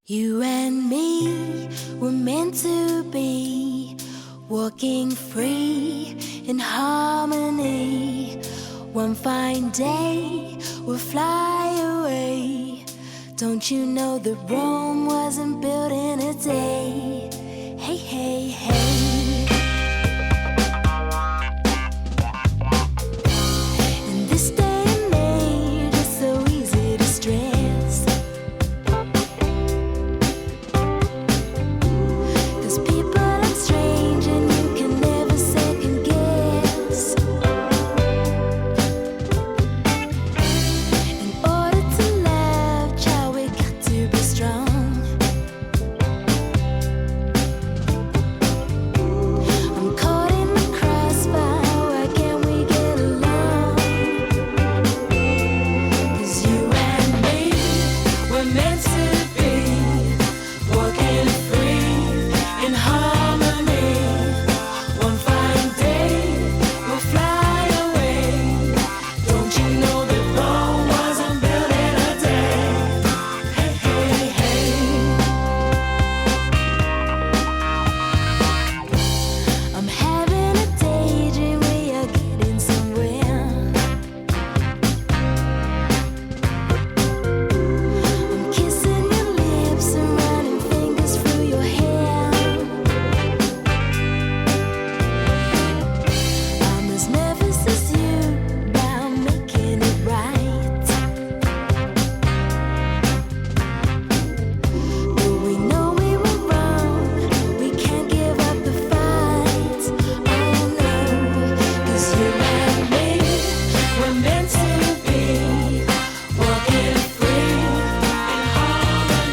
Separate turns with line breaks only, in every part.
You and me were meant to be, walking free in harmony. One fine day we'll fly away. Don't you know that Rome wasn't built in a day? Hey, hey, hey. In this day and age, it's so easy to stress, 'cause people act strange and you can never second guess. In order to love, child, we got to be strong. I'm caught in the crossfire, why can't we get along? 'Cause you and me were meant to be, walking free in harmony. One fine day we'll fly away. Don't you know that Rome wasn't built in a day? Hey, hey, hey. I'm having a daydream, we are getting somewhere. I'm kissing your lips and running fingers through your hair. I'm as nervous as you about making it right. But we know we were wrong, we can't give up the fight. Oh no, 'cause you and me were meant to be, walking free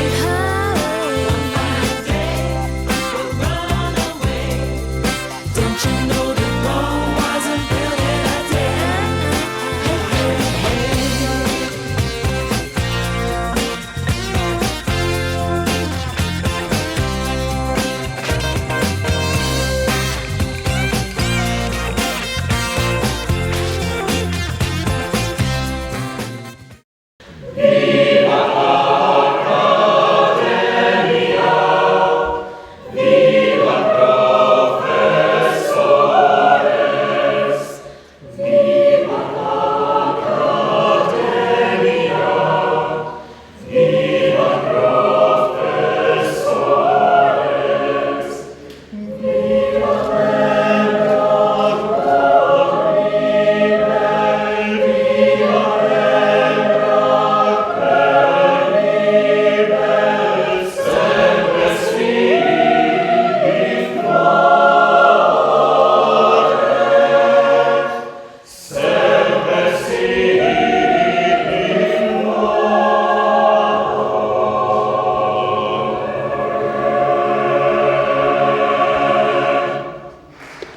in harmony. One day we'll run away. Don't you know that Rome wasn't built in a day? Hey, hey, hey.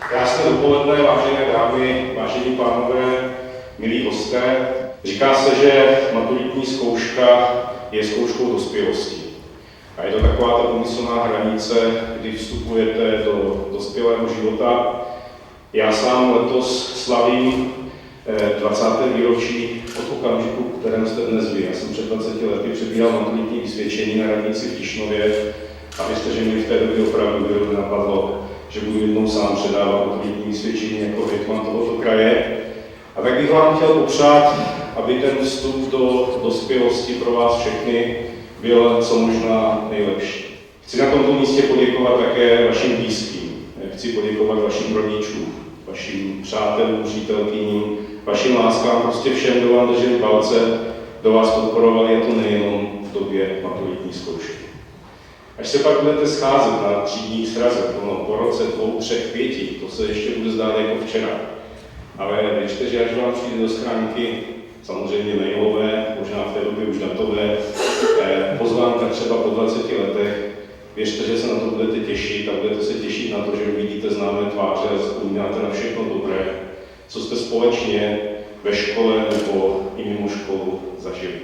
Krásné dopoledne, vážené dámy, vážení pánové, milí hosté. Říká se, že maturitní zkouška je zkouškou dospělosti. A je to taková ta pomyslná hranice, kdy vstupujete do dospělého života. Já sám letos slavím 20. výročí od okamžiku, kterém jste dnes vy. Já jsem před 20 lety přebíral maturitní vysvědčení na radnici v Tišnově a věřte, že mě v té době opravdu nenapadlo, že budu jednou sám předávat maturitní vysvědčení jako hejtman tohoto kraje. A tak bych vám chtěl popřát, aby ten vstup do dospělosti pro vás všechny byl co možná nejlepší. Chci na tomto místě poděkovat také vašim blízkým. Chci poděkovat vašim rodičům, vašim přátelům, přítelkyním, vašim láskám, prostě všem, kdo vám drželi palce, kdo vás podporovali, je to nejenom v době maturitní zkoušky. Až se pak budete scházet na třídní sraze, po roce, 2, 3, 5, to se ještě bude zdát jako včera. Ale věřte, že až vám přijde do schránky, samozřejmě mailové, možná v té době už datové, pozvánka třeba po 20 letech, věřte, že se na to budete těšit a budete se těšit na to, že uvidíte známé tváře a vzpomínáte na všechno dobré, co jste společně ve škole nebo i mimo školu zažili.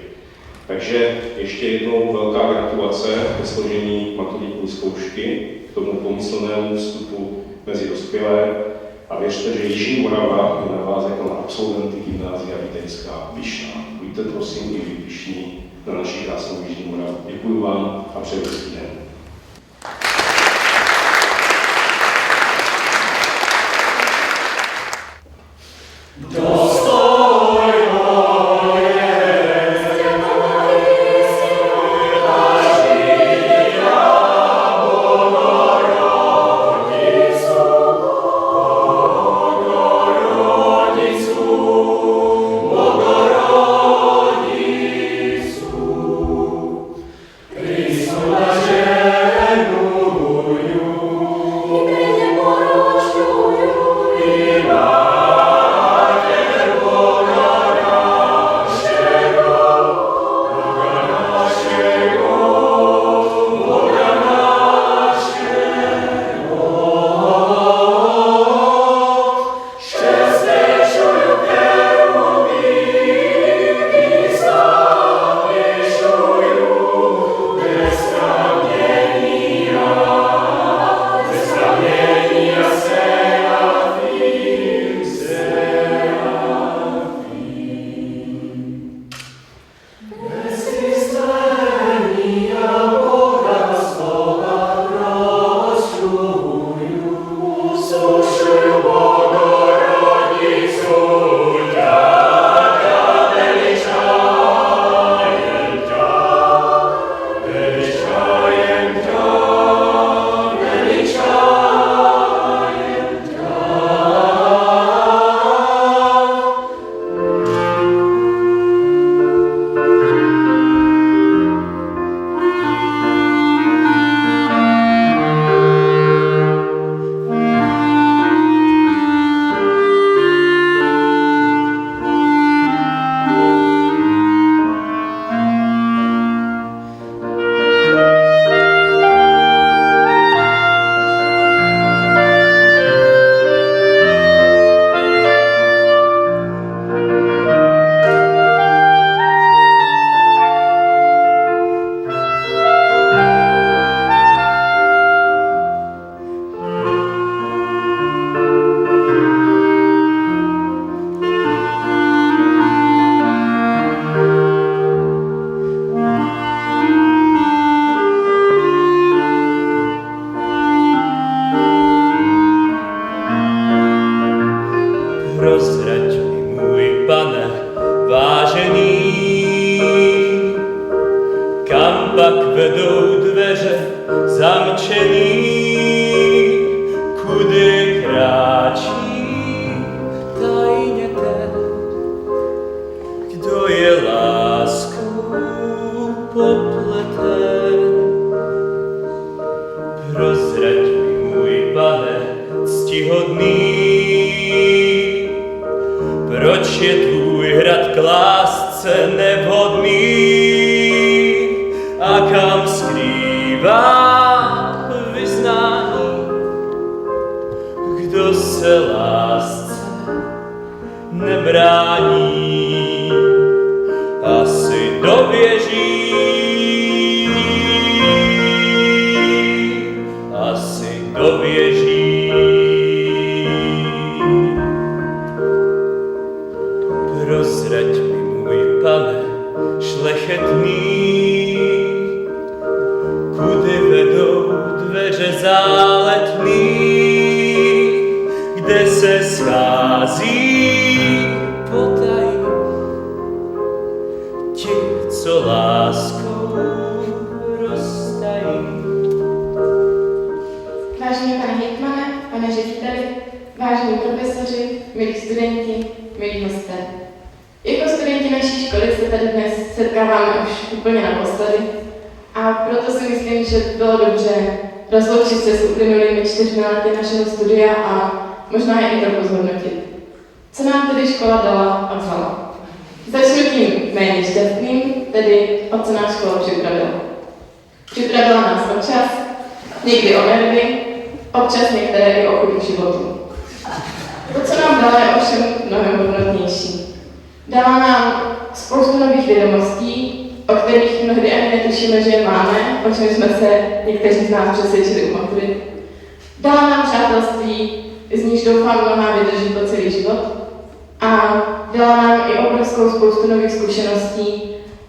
Takže ještě jednou velká gratulace ke složení maturitní zkoušky, k tomu pomyslnému vstupu mezi dospělé a věřte, že Jižní Morava je na vás jako na absolventy gymnázia Vídeňská pyšná. Buďte prosím i vy pyšní na naší krásnou Jižní Moravu. Děkuji vám a přeji hezký den.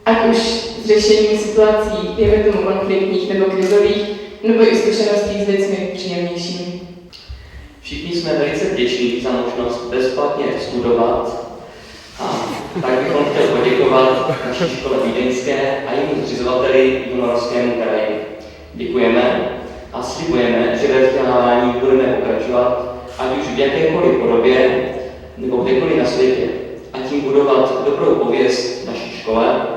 ať už z řešení situací, dejme tomu konfliktních nebo krizových, nebo i zkušeností s lidmi příjemnějšími.
Všichni jsme velice vděční za možnost bezplatně studovat a tak bychom chtěli poděkovat naší škole vídeňské a jejím zřizovateli Jihomoravskému kraji. Děkujeme a slibujeme, že ve vzdělávání budeme pokračovat, ať už v jakékoliv podobě nebo kdekoliv na světě, a tím budovat dobrou pověst naší škole,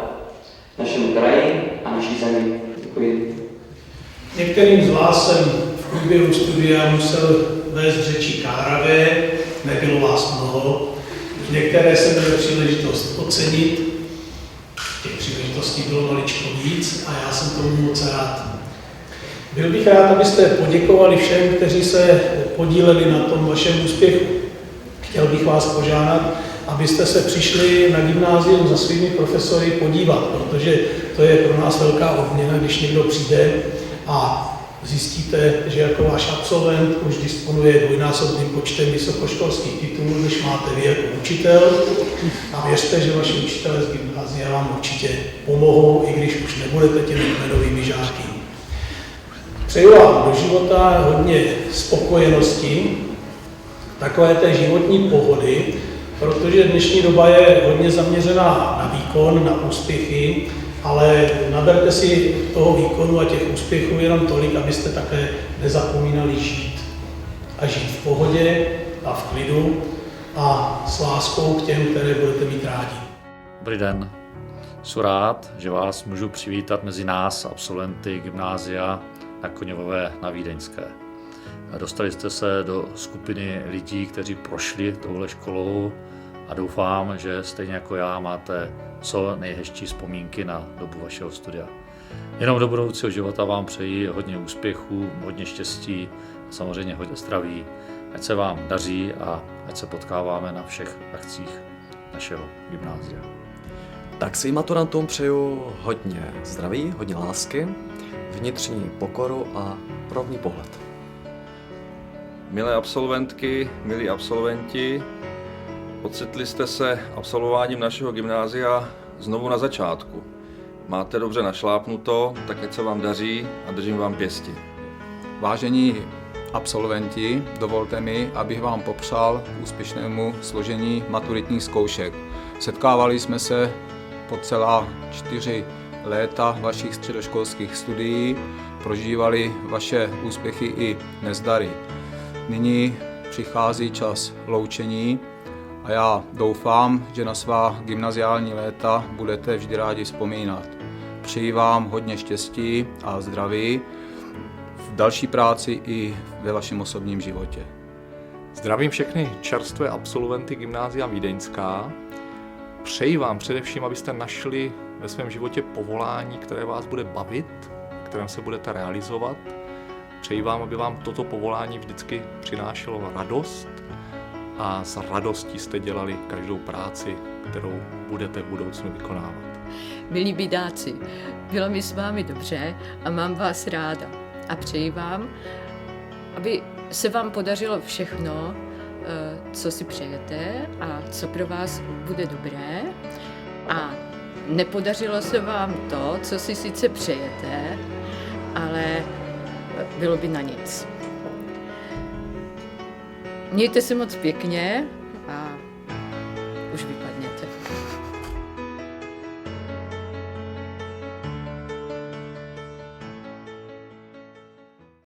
našemu kraji a naší zemi. Děkuji.
Některým z vás jsem v průběhu studia musel vést řeči káravé, nebylo vás mnoho. Některé jsem měl příležitost ocenit, těch příležitostí bylo maličko víc a já jsem tomu moc rád. Byl bych rád, abyste poděkovali všem, kteří se podíleli na tom vašem úspěchu. Chtěl bych vás požádat, abyste se přišli na gymnázium za svými profesory podívat, protože to je pro nás velká odměna, když někdo přijde a zjistíte, že jako váš absolvent už disponuje dvojnásobným počtem vysokoškolských titulů, než máte vy jako učitel. A věřte, že vaši učitelé z gymnázia vám určitě pomohou, i když už nebudete těmi kmenovými žáky. Přeju vám do života hodně spokojenosti, takové té životní pohody, protože dnešní doba je hodně zaměřená na výkon, na úspěchy, ale naberte si toho výkonu a těch úspěchů jenom tolik, abyste také nezapomínali žít. A žít v pohodě a v klidu a s láskou k těm, které budete mít rádi.
Dobrý den. Jsem rád, že vás můžu přivítat mezi nás, absolventy gymnázia na Koněvové na Vídeňské. Dostali jste se do skupiny lidí, kteří prošli touhle školou a doufám, že stejně jako já máte co nejhezčí vzpomínky na dobu vašeho studia. Jenom do budoucího života vám přeji hodně úspěchů, hodně štěstí a samozřejmě hodně zdraví. Ať se vám daří a ať se potkáváme na všech akcích našeho gymnázia.
Tak svým maturantům přeju hodně zdraví, hodně lásky, vnitřní pokoru a rovný pohled.
Milé absolventky, milí absolventi, ocitli jste se absolvováním našeho gymnázia znovu na začátku. Máte dobře našlápnuto, tak ať se vám daří a držím vám pěsti.
Vážení absolventi, dovolte mi, abych vám popřál úspěšnému složení maturitních zkoušek. Setkávali jsme se po celá 4 léta vašich středoškolských studií, prožívali vaše úspěchy i nezdary. Nyní přichází čas loučení a já doufám, že na svá gymnaziální léta budete vždy rádi vzpomínat. Přeji vám hodně štěstí a zdraví v další práci i ve vašem osobním životě.
Zdravím všechny čerstvé absolventy Gymnázia Vídeňská. Přeji vám především, abyste našli ve svém životě povolání, které vás bude bavit, kterém se budete realizovat. Přeji vám, aby vám toto povolání vždycky přinášelo radost a s radostí jste dělali každou práci, kterou budete v budoucnu vykonávat.
Milí bidáci, bylo mi s vámi dobře a mám vás ráda. A přeji vám, aby se vám podařilo všechno, co si přejete a co pro vás bude dobré. A nepodařilo se vám to, co si sice přejete, ale bylo by na nic. Mějte se moc pěkně